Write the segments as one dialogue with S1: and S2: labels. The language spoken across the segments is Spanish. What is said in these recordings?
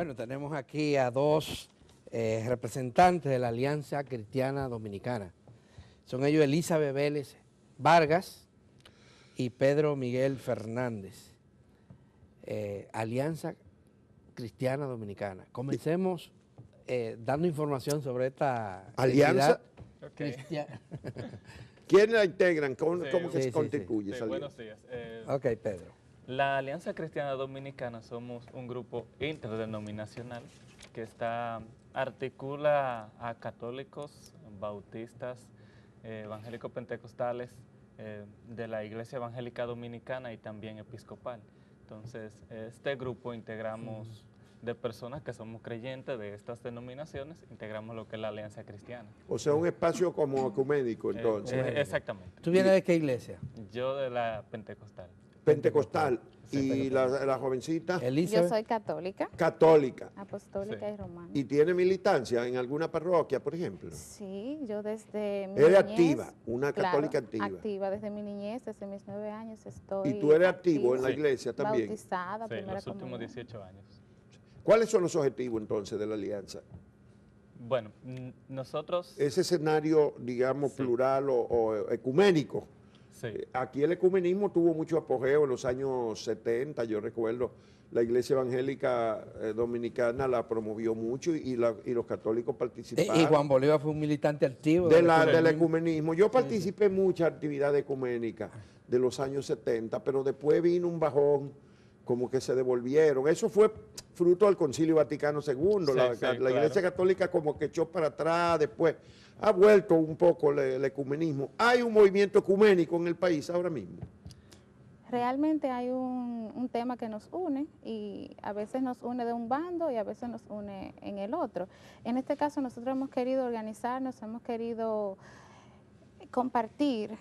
S1: Bueno, tenemos aquí a dos representantes de la Alianza Cristiana Dominicana. Son ellos Elizabeth Vélez Vargas y Pedro Miguel Fernández. Alianza Cristiana Dominicana. Comencemos dando información sobre esta
S2: alianza.
S1: Cristiana.
S2: ¿Quiénes la integran? ¿Cómo que se
S1: Sí,
S2: constituye esa
S3: Buenos
S2: alianza?
S3: días.
S1: Ok, Pedro.
S3: La Alianza Cristiana Dominicana somos un grupo interdenominacional que articula a católicos, bautistas, evangélicos pentecostales de la Iglesia Evangélica Dominicana y también episcopal. Entonces, este grupo integramos de personas que somos creyentes de estas denominaciones, integramos lo que es la Alianza Cristiana.
S2: O sea, un espacio como ecuménico, entonces.
S3: Exactamente.
S1: ¿Tú vienes de qué iglesia?
S3: Yo de la pentecostal.
S2: Pentecostal.
S1: Sí,
S2: Y
S1: pentecostal.
S2: la jovencita,
S4: Yo
S1: Elizabeth.
S4: soy católica,
S2: católica.
S4: apostólica
S3: Sí.
S4: y romana.
S2: ¿Y tiene militancia en alguna parroquia, por ejemplo?
S4: Sí, yo desde mi
S2: Eres
S4: niñez,
S2: activa, una
S4: claro,
S2: católica activa.
S4: activa desde mi niñez, desde mis 9 años estoy
S2: ¿Y tú eres activo
S4: activa,
S2: en la
S3: Sí.
S2: iglesia también?
S4: bautizada,
S3: Sí,
S4: primera
S3: los últimos
S4: comunión.
S3: 18 años.
S2: ¿Cuáles son los objetivos entonces de la alianza?
S3: Bueno, nosotros...
S2: Ese escenario, digamos,
S3: Sí.
S2: plural o ecuménico.
S3: Sí,
S2: Aquí el ecumenismo tuvo mucho apogeo en los años 70, yo recuerdo, la Iglesia Evangélica Dominicana la promovió mucho y los católicos participaron.
S1: Y Juan Bolívar fue un militante activo
S2: Del
S1: ecumenismo.
S2: ecumenismo. Yo participé en muchas actividades ecuménicas de los años 70, pero después vino un bajón, como que se devolvieron. Eso fue fruto del Concilio Vaticano II.
S3: Sí,
S2: la
S3: sí,
S2: Iglesia
S3: claro.
S2: Católica como que echó para atrás, después ha vuelto un poco el ecumenismo. Hay un movimiento ecuménico en el país ahora mismo.
S4: Realmente hay un tema que nos une y a veces nos une de un bando y a veces nos une en el otro. En este caso nosotros hemos querido organizarnos, hemos querido compartir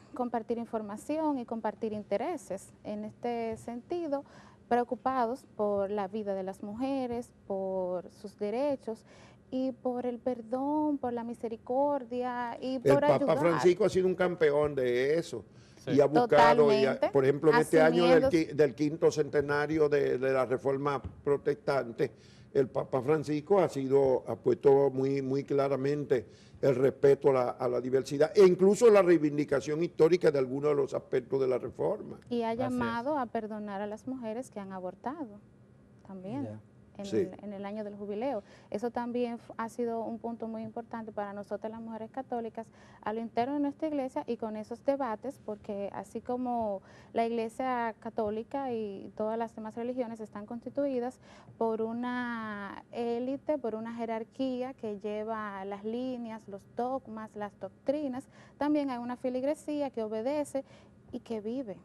S4: información y compartir intereses. En este sentido, preocupados por la vida de las mujeres, por sus derechos y por el perdón, por la misericordia y
S2: El
S4: por
S2: Papa
S4: ayudar.
S2: Francisco ha sido un campeón de eso.
S3: Sí.
S2: Y ha buscado,
S4: Totalmente.
S2: por ejemplo, en este año
S4: Asumiendo-
S2: del quinto centenario de la Reforma Protestante, el Papa Francisco ha puesto muy claramente el respeto a la diversidad e incluso la reivindicación histórica de algunos de los aspectos de la Reforma.
S4: Y ha
S3: es.
S4: llamado a perdonar a las mujeres que han abortado también
S1: Ya.
S2: Sí.
S4: en el año del jubileo. Eso también ha sido un punto muy importante para nosotras las mujeres católicas a lo interno de nuestra iglesia y con esos debates, porque así como la iglesia católica y todas las demás religiones están constituidas por una élite, por una jerarquía que lleva las líneas, los dogmas, las doctrinas, también hay una feligresía que obedece y que vive.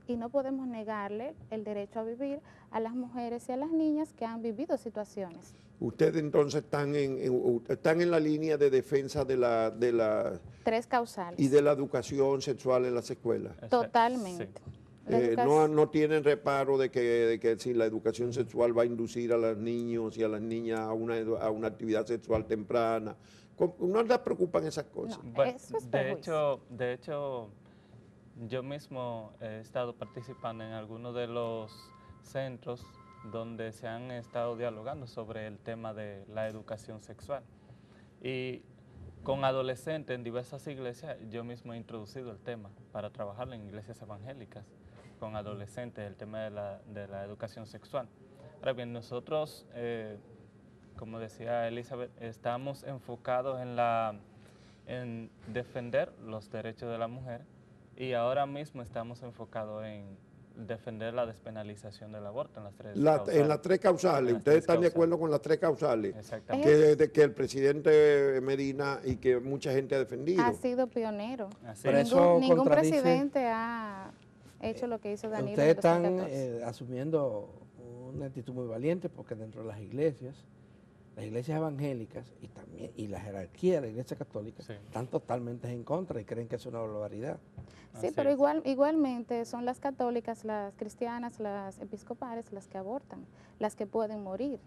S4: Y no podemos negarle el derecho a vivir a las mujeres y a las niñas que han vivido situaciones.
S2: Ustedes entonces están en la línea de defensa de la
S4: 3 causales.
S2: y de la educación sexual en las escuelas.
S4: Totalmente.
S3: Sí.
S4: La educación-
S2: No tienen reparo de que si la educación sexual va a inducir a los niños y a las niñas a una actividad sexual temprana. ¿No les preocupan esas cosas?
S4: No.
S3: Bueno,
S4: Eso es
S3: de hecho, yo mismo he estado participando en algunos de los centros donde se han estado dialogando sobre el tema de la educación sexual. Y con adolescentes en diversas iglesias, yo mismo he introducido el tema para trabajarlo en iglesias evangélicas, con adolescentes, el tema de la educación sexual. Ahora bien, nosotros, como decía Elizabeth, estamos enfocados en defender los derechos de la mujer y ahora mismo estamos enfocados en defender la despenalización del aborto en las tres causales.
S2: En las 3 causales,
S3: En las
S2: ustedes
S3: 3
S2: están de
S3: causales.
S2: acuerdo con las 3 causales,
S3: Exactamente.
S2: que el presidente Medina y que mucha gente ha defendido.
S4: ha sido pionero.
S3: Así
S1: Pero
S3: es.
S1: eso
S4: Ningún
S1: contradice-
S4: presidente ha hecho lo que hizo Danilo
S1: Ustedes
S4: en
S1: están
S4: 2014.
S1: asumiendo una actitud muy valiente porque dentro de las iglesias evangélicas y la jerarquía de la iglesia católica
S3: Sí.
S1: están totalmente en contra y creen que es una barbaridad.
S4: Sí,
S3: Así
S4: pero
S3: es.
S4: igualmente son las católicas, las cristianas, las episcopales las que abortan, las que pueden morir.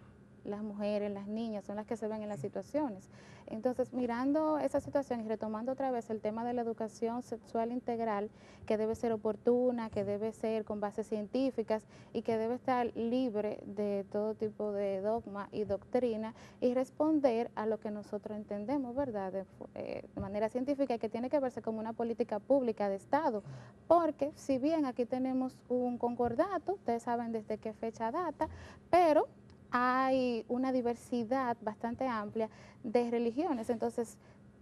S4: las mujeres, las niñas, son las que se ven en las situaciones. Entonces, mirando esa situación y retomando otra vez el tema de la educación sexual integral, que debe ser oportuna, que debe ser con bases científicas y que debe estar libre de todo tipo de dogma y doctrina y responder a lo que nosotros entendemos, ¿verdad? De manera científica y que tiene que verse como una política pública de Estado, porque si bien aquí tenemos un concordato, ustedes saben desde qué fecha data, pero hay una diversidad bastante amplia de religiones, entonces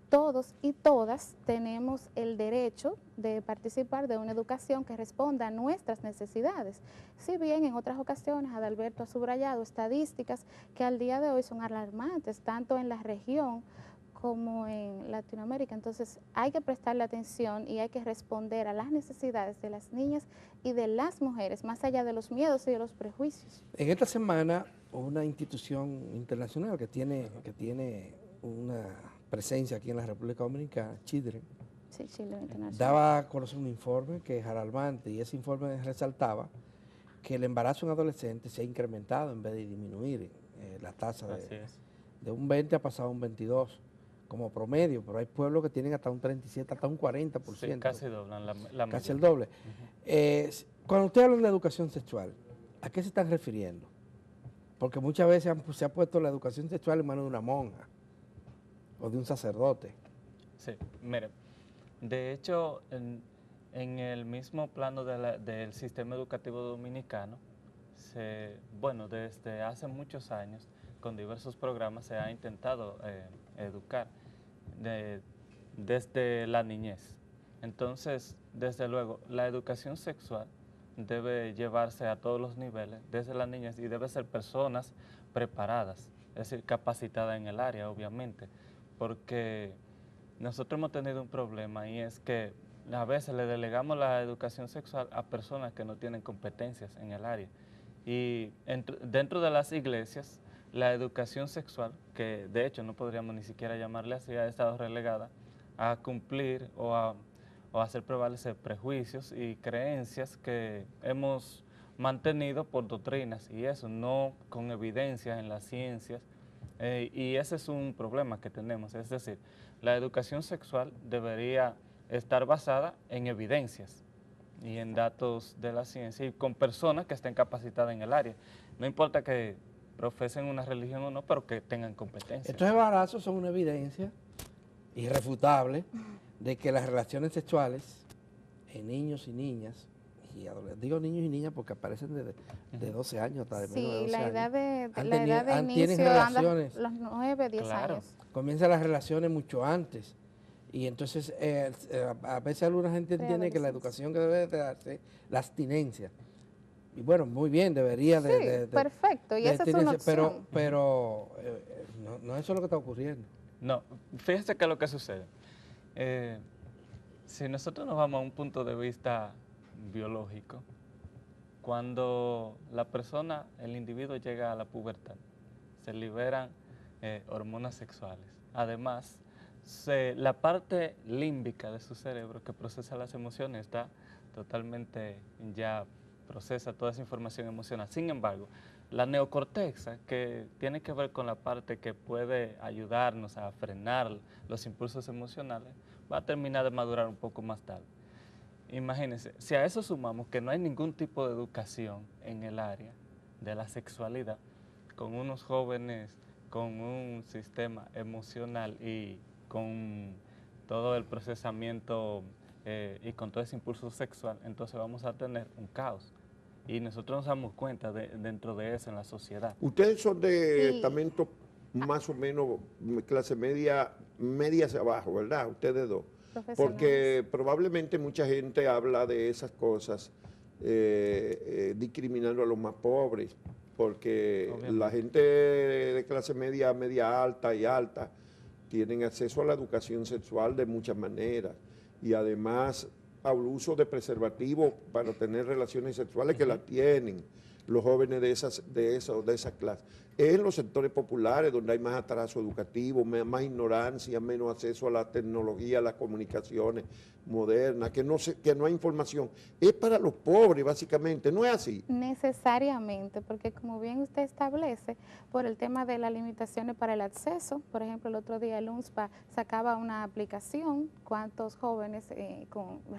S4: todos y todas tenemos el derecho de participar de una educación que responda a nuestras necesidades. Si bien en otras ocasiones Adalberto ha subrayado estadísticas que al día de hoy son alarmantes, tanto en la región como en Latinoamérica, entonces hay que prestarle atención y hay que responder a las necesidades de las niñas y de las mujeres, más allá de los miedos y de los prejuicios.
S1: En esta semana, una institución internacional que tiene una presencia aquí en la República Dominicana, Children,
S4: Sí, Chile Internacional.
S1: daba a conocer un informe que es alarmante y ese informe resaltaba que el embarazo en adolescentes se ha incrementado en vez de disminuir la tasa de un 20 ha pasado a un 22 como promedio, pero hay pueblos que tienen hasta un 37, hasta un 40%.
S3: Sí, casi doblan la
S1: casi
S3: media.
S1: el doble. Cuando ustedes hablan de educación sexual, ¿a qué se están refiriendo? Porque muchas veces se ha puesto la educación sexual en manos de una monja o de un sacerdote.
S3: Sí, mire, de hecho, en el mismo plano del sistema educativo dominicano, bueno, desde hace muchos años, con diversos programas se ha intentado educar desde la niñez. Entonces, desde luego, la educación sexual debe llevarse a todos los niveles, desde la niñez, y debe ser personas preparadas, es decir, capacitadas en el área, obviamente, porque nosotros hemos tenido un problema y es que a veces le delegamos la educación sexual a personas que no tienen competencias en el área. Y dentro de las iglesias, la educación sexual, que de hecho no podríamos ni siquiera llamarle así, ha estado relegada a cumplir o a hacer prevalecer prejuicios y creencias que hemos mantenido por doctrinas y eso, no con evidencias en las ciencias. Y ese es un problema que tenemos, es decir, la educación sexual debería estar basada en evidencias y en datos de la ciencia y con personas que estén capacitadas en el área. No importa que profesen una religión o no, pero que tengan competencia.
S1: Estos embarazos son una evidencia irrefutable de que las relaciones sexuales en niños y niñas, y digo niños y niñas porque aparecen de 12 años hasta de menos de 12
S4: la
S1: años.
S4: edad de,
S1: Tienen
S4: inicio anda
S1: relaciones.
S4: los 9, 10
S3: Claro.
S4: años.
S1: Comienzan las relaciones mucho antes. Y entonces, a veces alguna gente entiende que la educación que debe de darse, la abstinencia. Y bueno, muy bien, debería de
S4: perfecto, y esa es una opción.
S1: Pero no eso es lo que está ocurriendo.
S3: No, fíjese que lo que sucede. Si nosotros nos vamos a un punto de vista biológico, cuando la persona, el individuo llega a la pubertad, se liberan hormonas sexuales. Además, la parte límbica de su cerebro que procesa las emociones está totalmente ya procesa toda esa información emocional. Sin embargo, la neocortexa, que tiene que ver con la parte que puede ayudarnos a frenar los impulsos emocionales, va a terminar de madurar un poco más tarde. Imagínense, si a eso sumamos que no hay ningún tipo de educación en el área de la sexualidad, con unos jóvenes con un sistema emocional y con todo el procesamiento y con todo ese impulso sexual, entonces vamos a tener un caos. Y nosotros nos damos cuenta dentro de eso en la sociedad.
S2: Ustedes son de estamento más o menos clase media hacia abajo, ¿verdad? Ustedes dos. Porque probablemente mucha gente habla de esas cosas discriminando a los más pobres, porque la gente de clase media, media alta y alta tienen acceso a la educación sexual de muchas maneras y además al uso de preservativos para tener relaciones sexuales que las tienen. los jóvenes de esa clase. Es en los sectores populares donde hay más atraso educativo, más ignorancia, menos acceso a la tecnología, a las comunicaciones modernas, que no hay información. Es para los pobres, básicamente, ¿no es así?
S4: Necesariamente, porque como bien usted establece, por el tema de las limitaciones para el acceso, por ejemplo, el otro día el UNSPA sacaba una aplicación, cuántos jóvenes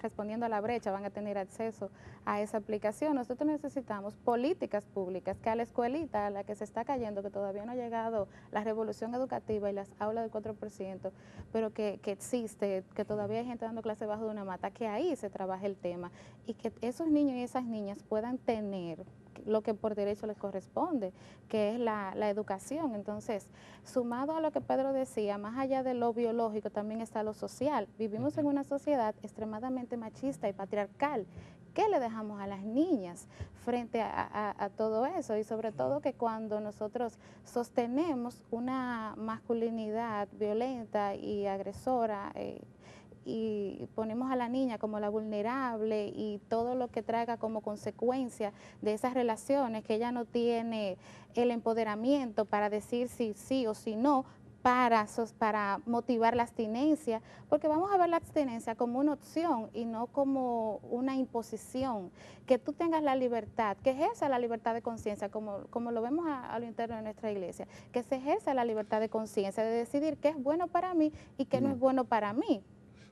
S4: respondiendo a la brecha van a tener acceso a esa aplicación. Nosotros necesitamos políticas públicas, que a la escuelita, a la que se está cayendo, que todavía no ha llegado la revolución educativa y las aulas del 4%, pero que existe, que todavía hay gente dando clases bajo de una mata, que ahí se trabaje el tema y que esos niños y esas niñas puedan tener lo que por derecho les corresponde, que es la educación. Entonces, sumado a lo que Pedro decía, más allá de lo biológico también está lo social. Vivimos en una sociedad extremadamente machista y patriarcal. ¿Qué le dejamos a las niñas frente a todo eso? Y sobre todo que cuando nosotros sostenemos una masculinidad violenta y agresora, y ponemos a la niña como la vulnerable y todo lo que traiga como consecuencia de esas relaciones, que ella no tiene el empoderamiento para decir si sí o si no, para motivar la abstinencia, porque vamos a ver la abstinencia como una opción y no como una imposición, que tú tengas la libertad, que ejerza la libertad de conciencia, como lo vemos a lo interno de nuestra iglesia, que se ejerza la libertad de conciencia, de decidir qué es bueno para mí y qué no es bueno para mí.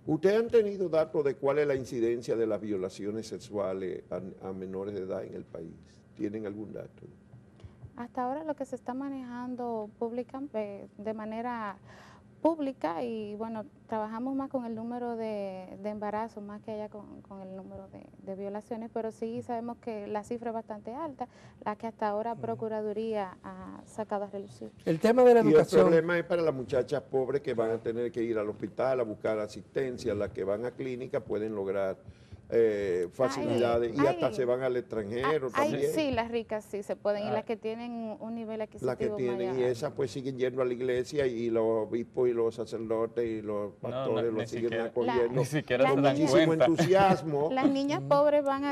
S2: ¿Ustedes han tenido datos de cuál es la incidencia de las violaciones sexuales a menores de edad en el país? ¿Tienen algún dato?
S4: Hasta ahora lo que se está manejando de manera pública y bueno, trabajamos más con el número de embarazos más que allá con el número de violaciones, pero sí sabemos que la cifra es bastante alta, la que hasta ahora Procuraduría ha sacado a relucir.
S1: El tema de la educación.
S2: Y el problema es para las muchachas pobres que van a tener que ir al hospital a buscar asistencia, las que van a clínica pueden lograr facilidades y hasta se van al extranjero también.
S4: Sí, las ricas sí se pueden y las que tienen un nivel adquisitivo
S2: las que tienen
S4: mayor.
S2: Y esas pues siguen yendo a la iglesia y los obispos y los sacerdotes y los pastores los siguen acogiendo
S3: con
S2: muchísimo entusiasmo.
S4: Las niñas pobres van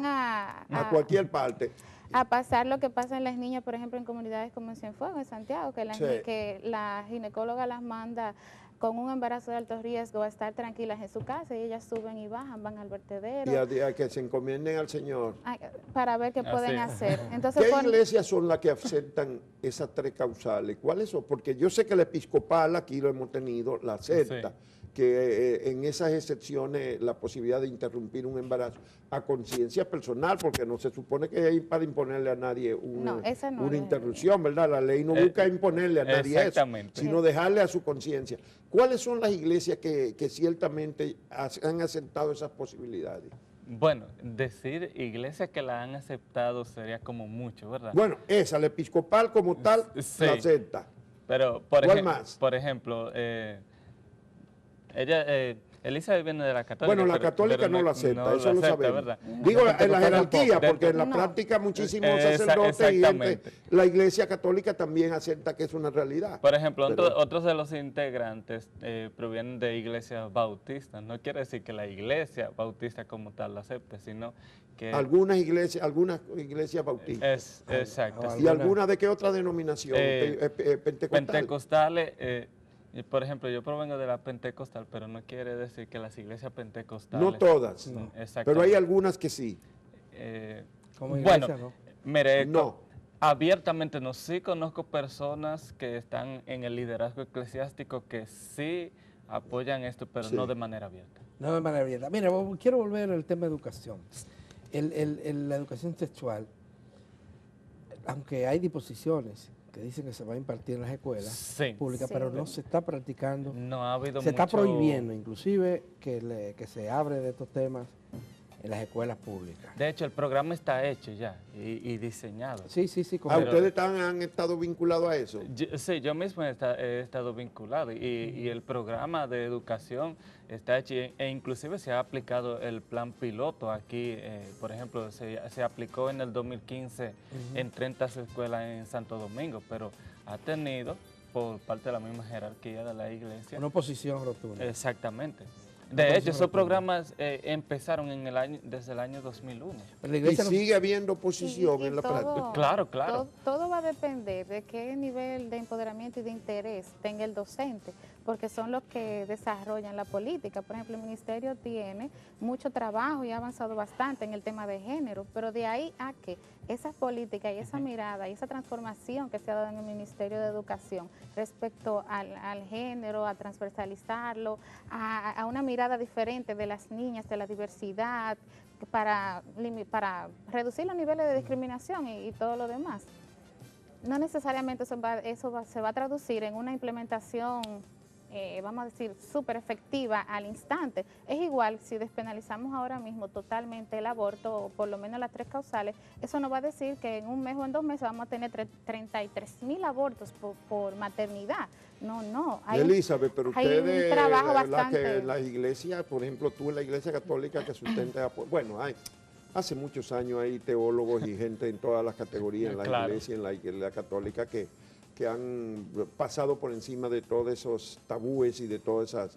S2: a cualquier parte.
S4: A pasar lo que pasa en las niñas, por ejemplo, en comunidades como en Cienfuegos, en Santiago, que la ginecóloga las manda con un embarazo de alto riesgo a estar tranquilas en su casa y ellas suben y bajan, van al vertedero.
S2: Y a que se encomienden al Señor.
S4: Para ver qué pueden hacer. Entonces,
S2: ¿qué iglesias son las que aceptan esas tres causales? ¿Cuáles son? Porque yo sé que la episcopal, aquí lo hemos tenido, la acepta, que en esas excepciones la posibilidad de interrumpir un embarazo a conciencia personal, porque no se supone que hay para imponerle a nadie una interrupción, ¿verdad? La ley no busca imponerle a nadie eso, sino dejarle a su conciencia. ¿Cuáles son las iglesias que ciertamente han aceptado esas posibilidades?
S3: Bueno, decir iglesias que la han aceptado sería como mucho, ¿verdad?
S2: Bueno, esa, la episcopal como tal, la acepta.
S3: Pero, por ejemplo, Elizabeth viene de la católica.
S2: Bueno, la católica no la acepta, eso lo sabemos. ¿Verdad? Digo, en la jerarquía, porque en la práctica muchísimos sacerdotes y gente, la iglesia católica también acepta que es una realidad.
S3: Por ejemplo, otros de los integrantes provienen de iglesias bautistas. No quiere decir que la iglesia bautista como tal la acepte, sino que... Algunas
S2: iglesias bautistas.
S3: Exacto.
S2: ¿Y algunas de qué otra denominación?
S3: Pentecostales. Por ejemplo, yo provengo de la pentecostal, pero no quiere decir que las iglesias pentecostales...
S2: No todas, pero hay algunas que sí.
S1: Como iglesia,
S3: bueno, mire, abiertamente no, sí conozco personas que están en el liderazgo eclesiástico que sí apoyan esto, pero no de manera abierta.
S1: No de manera abierta. Mira, quiero volver al tema de educación. La educación sexual, aunque hay disposiciones que dicen que se va a impartir en las escuelas públicas, pero no se está practicando.
S3: No ha habido
S1: se está prohibiendo, inclusive, que se hable de estos temas en las escuelas públicas.
S3: De hecho, el programa está hecho ya y diseñado.
S1: Sí.
S2: ¿Ustedes han estado vinculados a eso?
S3: Sí, yo mismo he estado vinculado y el programa de educación está hecho e inclusive se ha aplicado el plan piloto aquí. Por ejemplo, se aplicó en el 2015 en 30 escuelas en Santo Domingo, pero ha tenido por parte de la misma jerarquía de la iglesia
S1: una oposición rotunda.
S3: Exactamente. De hecho, esos programas empezaron desde el año 2001.
S1: Pero la
S2: Y
S1: iglesia no-
S2: sigue habiendo oposición
S4: Y
S2: en la práctica.
S3: Claro, claro.
S4: Todo va a depender de qué nivel de empoderamiento y de interés tenga el docente, porque son los que desarrollan la política. Por ejemplo, el ministerio tiene mucho trabajo y ha avanzado bastante en el tema de género, pero de ahí a que esa política y esa mirada y esa transformación que se ha dado en el Ministerio de Educación respecto al género, a transversalizarlo, a una mirada diferente de las niñas, de la diversidad, para reducir los niveles de discriminación y todo lo demás. No necesariamente se va a traducir en una implementación, vamos a decir, súper efectiva al instante. Es igual si despenalizamos ahora mismo totalmente el aborto, o por lo menos las 3 causales, eso no va a decir que en un mes o en 2 meses vamos a tener 33,000 abortos por maternidad. No.
S2: Elizabeth, pero
S4: hay un
S2: ustedes,
S4: trabajo
S2: la que
S4: bastante.
S2: la iglesia, por ejemplo, tú en la iglesia católica que sustenta, bueno, hace muchos años hay teólogos y gente en todas las categorías en la
S3: Claro.
S2: iglesia, en la iglesia católica, que han pasado por encima de todos esos tabúes y de todas esas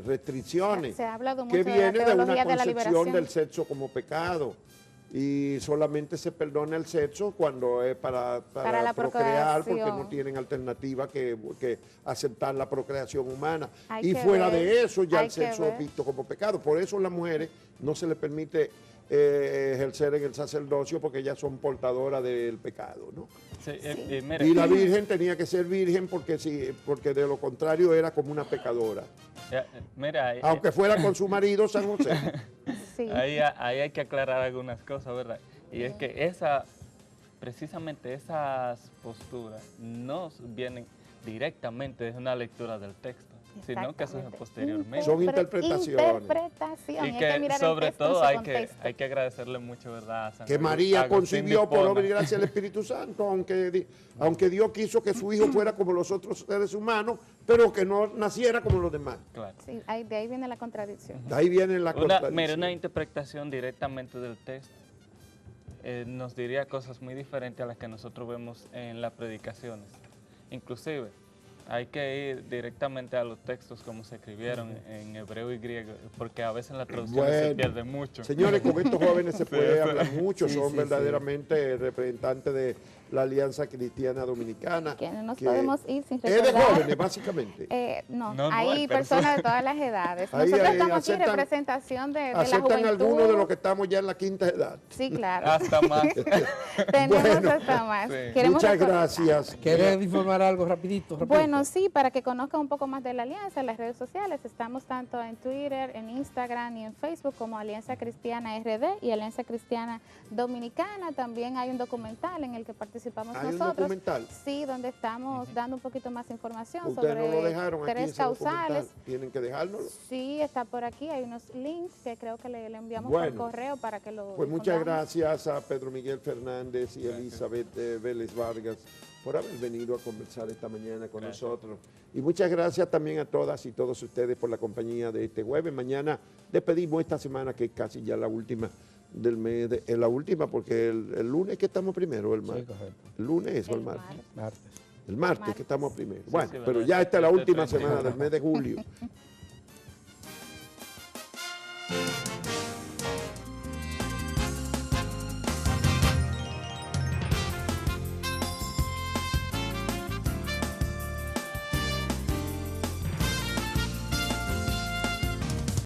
S2: restricciones,
S4: Se ha hablado
S2: que
S4: mucho de la
S2: viene de una
S4: teología de la
S2: concepción
S4: liberación.
S2: del sexo como pecado. Y solamente se perdona el sexo cuando es para
S4: la
S2: procrear, porque
S4: procreación.
S2: no tienen alternativa que aceptar la procreación humana.
S4: Hay
S2: Y
S4: que
S2: fuera
S4: ver,
S2: de eso ya
S4: hay
S2: el
S4: que
S2: sexo es
S4: ver.
S2: visto como pecado. Por eso a las mujeres no se les permite ejercer en el sacerdocio, porque ellas son portadoras del pecado, ¿no?
S3: Sí, mire,
S2: Y la virgen tenía que ser virgen porque de lo contrario era como una pecadora.
S3: mira,
S2: Aunque fuera con su marido San José.
S4: Sí.
S3: ahí hay que aclarar algunas cosas, ¿verdad? Y es que precisamente esas posturas no vienen directamente de una lectura del texto, sino que eso es
S4: Exactamente.
S3: posteriormente.
S2: Son interpretaciones.
S4: Interpretación.
S3: Y
S4: hay
S3: que
S4: mirar el
S3: sobre
S4: texto en
S3: todo
S4: su
S3: hay
S4: contexto.
S3: que agradecerle mucho, ¿verdad? A San
S2: Que
S3: Agustín
S2: María concibió por
S3: Hipona.
S2: obra y gracia del Espíritu Santo, aunque Dios quiso que su hijo fuera como los otros seres humanos, pero que no naciera como los demás.
S3: Claro.
S4: Sí, de ahí viene la contradicción.
S2: De ahí viene la
S3: Mira,
S2: contradicción.
S3: una interpretación directamente del texto nos diría cosas muy diferentes a las que nosotros vemos en las predicaciones. Inclusive, hay que ir directamente a los textos como se escribieron en hebreo y griego, porque a veces en la traducción se
S2: Bueno,
S3: pierde mucho.
S2: Señores, con estos jóvenes se puede
S3: Sí,
S2: hablar mucho,
S1: sí,
S2: son
S1: sí,
S2: verdaderamente representantes de la Alianza Cristiana Dominicana.
S4: Que no nos
S2: que
S4: podemos ir sin
S2: es de
S4: recordar.
S2: jóvenes, básicamente.
S4: No,
S3: No,
S4: hay
S3: hay
S4: personas de todas las edades.
S2: Ahí,
S4: Nosotros
S2: ahí
S4: estamos aquí en
S2: aceptan-
S4: representación de la
S2: Aceptan
S4: juventud.
S2: algunos de los que estamos ya en la quinta edad.
S4: Sí, claro.
S3: Hasta más.
S4: Tenemos
S2: Bueno,
S4: hasta más.
S3: sí.
S4: Queremos
S2: Muchas
S4: recordar-
S2: gracias.
S1: ¿Quieren informar algo rapidito?
S4: Bueno, sí, para que conozcan un poco más de la Alianza en las redes sociales. Estamos tanto en Twitter, en Instagram y en Facebook como Alianza Cristiana RD y Alianza Cristiana Dominicana. También hay un documental en el que participamos
S2: ¿Hay un
S4: nosotros.
S2: documental?
S4: Sí, donde estamos dando un poquito más información
S2: Ustedes
S4: sobre
S2: no lo dejaron aquí
S4: 3
S2: ese documental.
S4: causales.
S2: Tienen que dejárnoslo.
S4: Sí, está por aquí. Hay unos links que creo que le enviamos
S2: Bueno,
S4: por correo para que lo
S2: Pues muchas
S4: difundamos.
S2: gracias a Pedro Miguel Fernández y Elizabeth Vélez Vargas por haber venido a conversar esta mañana con
S3: Gracias.
S2: nosotros. Y muchas gracias también a todas y todos ustedes por la compañía de este jueves. Mañana despedimos esta semana, que es casi ya la última del mes, la última porque el lunes que estamos primero, el
S1: Sí,
S2: martes.
S1: correcto.
S2: El lunes o el
S4: El
S2: martes.
S4: martes.
S1: Martes.
S2: El martes
S4: Martes.
S2: que estamos primero. Bueno,
S3: sí,
S2: pero
S3: verdad,
S2: ya esta es la
S3: este
S2: última
S3: 30.
S2: semana del mes de julio.